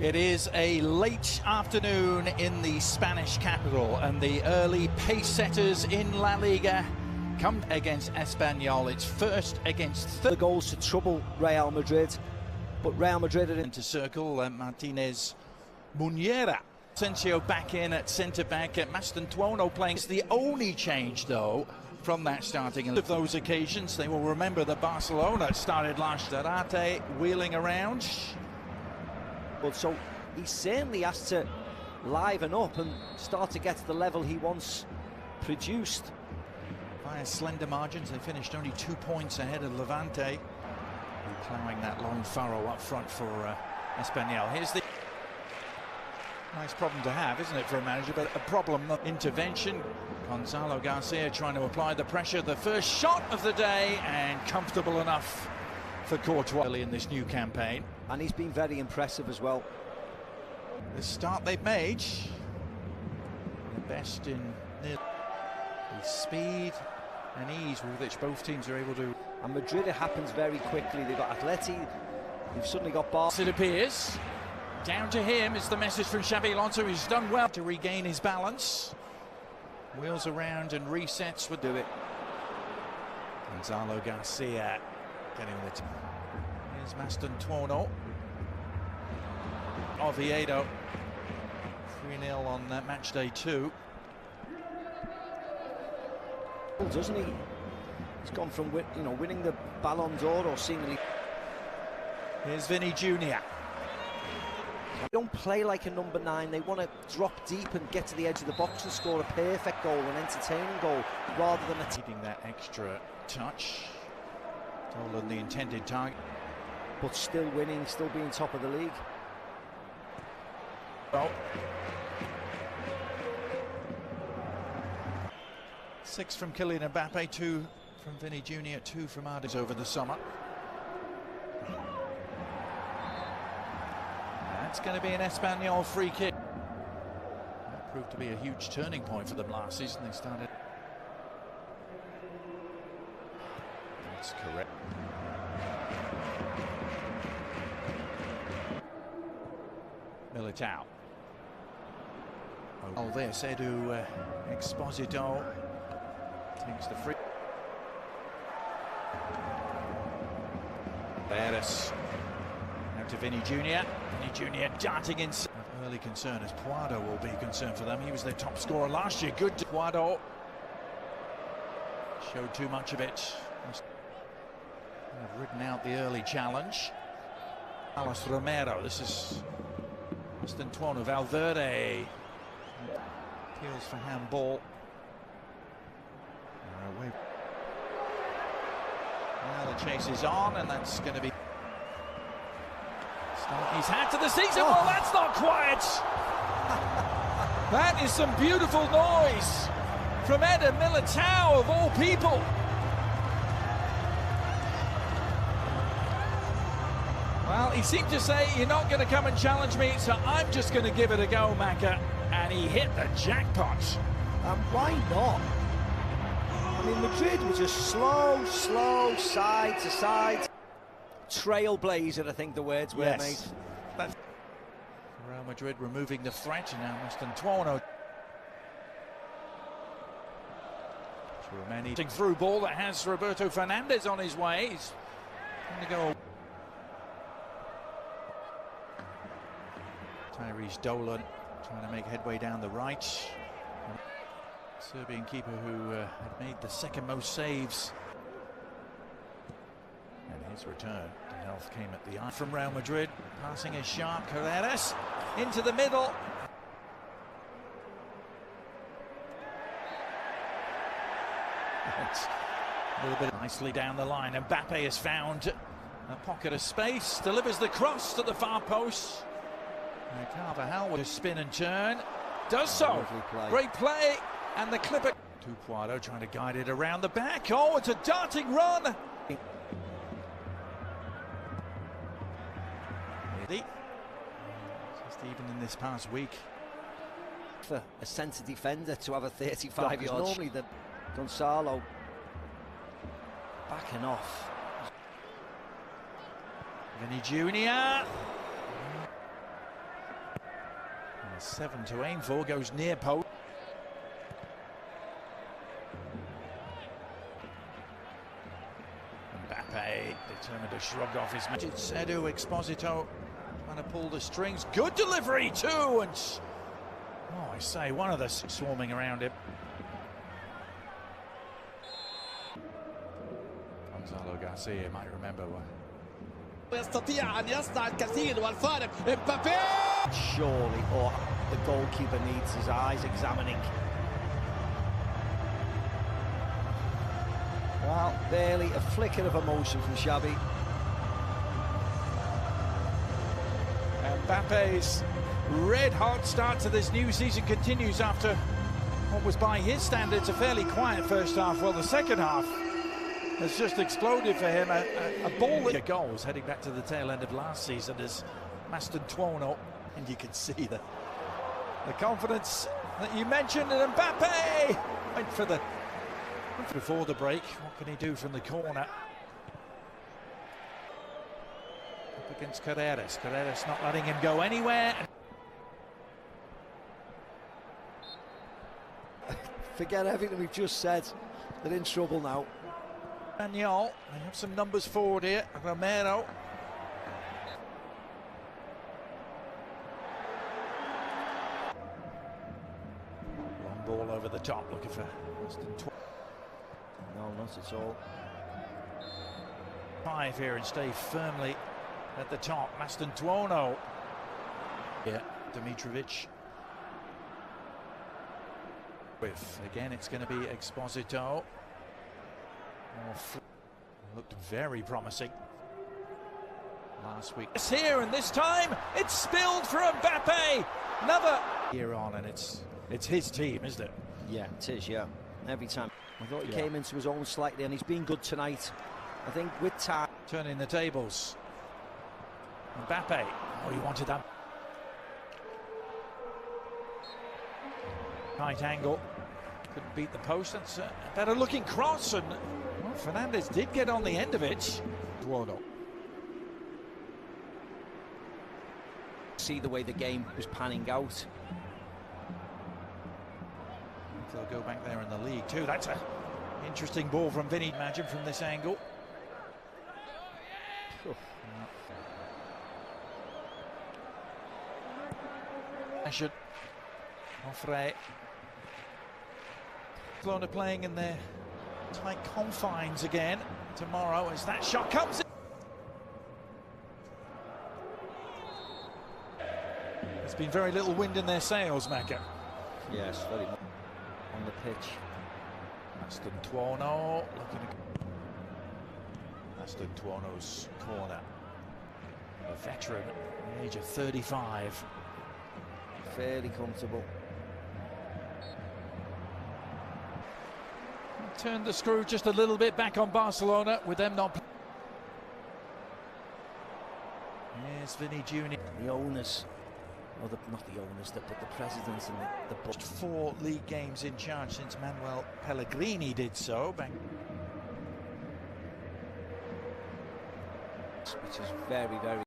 It is a late afternoon in the Spanish capital, and the early pace setters in La Liga come against Espanyol. It's first against the goals to trouble Real Madrid, but Real Madrid are into circle. Martinez, Munera, Asensio back in at centre back. At Mastantuono playing. It's the only change though from that starting of those occasions. They will remember that Barcelona started last. Zarate wheeling around. But so he certainly has to liven up and start to get to the level he once produced. Via slender margins, they finished only 2 points ahead of Levante, ploughing that long furrow up front for Espanyol. Here's the nice problem to have, isn't it, for a manager, but a problem of intervention. Gonzalo Garcia trying to apply the pressure. The first shot of the day, and comfortable enough for Courtois early in this new campaign. And he's been very impressive as well. The start they've made, the best in the speed and ease with which both teams are able to. And Madrid, it happens very quickly. They've got Atleti, they've suddenly got Bar. It appears. Down to him is the message from Xabi Alonso. He's done well to regain his balance. Wheels around and resets would do it. Gonzalo Garcia getting the. Here's Mastantuono. Oviedo 3-0 on match day 2. Doesn't he? He's gone from winning the Ballon d'Or or seemingly. Here's Vinny Jr. They don't play like a number 9. They want to drop deep and get to the edge of the box and score a perfect goal, an entertaining goal, rather than needing that extra touch. Dolan the intended target, but still winning, still being top of the league. Oh. 6 from Kylian Mbappe, 2 from Vinny Jr., 2 from Ardis over the summer. That's going to be an Espanyol free kick. That proved to be a huge turning point for them last season. They started. That's correct. Militao. Oh, this Edu Exposito takes the free. Beres out to Vinny Jr. Vinny Jr. darting in. Early concern as Puado will be concerned for them. He was their top scorer last year. Good. Puado showed too much of it. Have ridden out the early challenge. Carlos Romero. This is Mastantuono. Valverde appeals for handball. Away. Now the chase is on, and that's going to be. He's had to the season. Oh. Well, that's not quiet. That is some beautiful noise from Eder Militao, of all people. Well, he seemed to say, you're not going to come and challenge me, so I'm just going to give it a go, Maka. And he hit the jackpot. And why not? I mean, Madrid was just slow, side to side. Trailblazer, I think the words were, yes, mate. That's Real Madrid removing the threat, and now Mastantuono. Many through ball that has Roberto Fernandez on his way. He's going to go. Tyrese Dolan trying to make headway down the right. Serbian keeper who had made the second most saves. And his return to health came at the eye from Real Madrid. Passing is sharp. Carreras into the middle. A little bit nicely down the line. Mbappe has found a pocket of space. Delivers the cross to the far post. Carvajal with a spin and turn. Does so. Great play. And the clipper. To Puado trying to guide it around the back. Oh, it's a darting run. Just even in this past week. For a centre defender to have a 35 yards. Normally the Gonzalo backing off. Vinny Jr. 7 to aim for, goes near post. Mbappe determined to shrug off his match. It's Edu Exposito trying to pull the strings. Good delivery too, and oh, I say, one of the swarming around him. Gonzalo Garcia, you might remember. يستطيع أن يصنع الكثير والفارق امبابي. Surely, or the goalkeeper needs his eyes examining. Well, barely a flicker of emotion from Xavi. Mbappe's red-hot start to this new season continues after what was, by his standards, a fairly quiet first half. Well, the second half has just exploded for him. A ball that goals heading back to the tail end of last season as Tuono, and you can see the confidence that you mentioned. And Mbappe went for the before the break. What can he do from the corner? Up against Carreras. Carreras not letting him go anywhere. Forget everything we've just said. They're in trouble now. Espanyol, they have some numbers forward here. Romero. Long ball over the top, looking for No, not at all. 5 here and stay firmly at the top. Tuono. Yeah, Dimitrovic. With again, it's going to be Exposito. Looked very promising last week. It's here, and this time it's spilled for Mbappe. Another year on, and it's his team, isn't it? Yeah, it is. Yeah, every time. I thought he came into his own slightly, and he's been good tonight. I think with time. Turning the tables. Mbappe. Oh, he wanted that. Tight angle. Couldn't beat the post. That's a better looking cross, and well, Fernandez did get on the end of it. Tuono. See the way the game was panning out. They'll go back there in the league too. That's an interesting ball from Vinny, imagine, from this angle. Should Offray. Barcelona playing in their tight confines again tomorrow as that shot comes in. There's been very little wind in their sails, Macca. Yes, very much on the pitch. Tuono looking at Tuono's corner. A veteran, the age of 35. Fairly comfortable. Turned the screw just a little bit back on Barcelona with them not. Here's Vinny Jr. The owners, or not the owners, but the presidents and the board. 4 league games in charge since Manuel Pellegrini did so. Which is very, very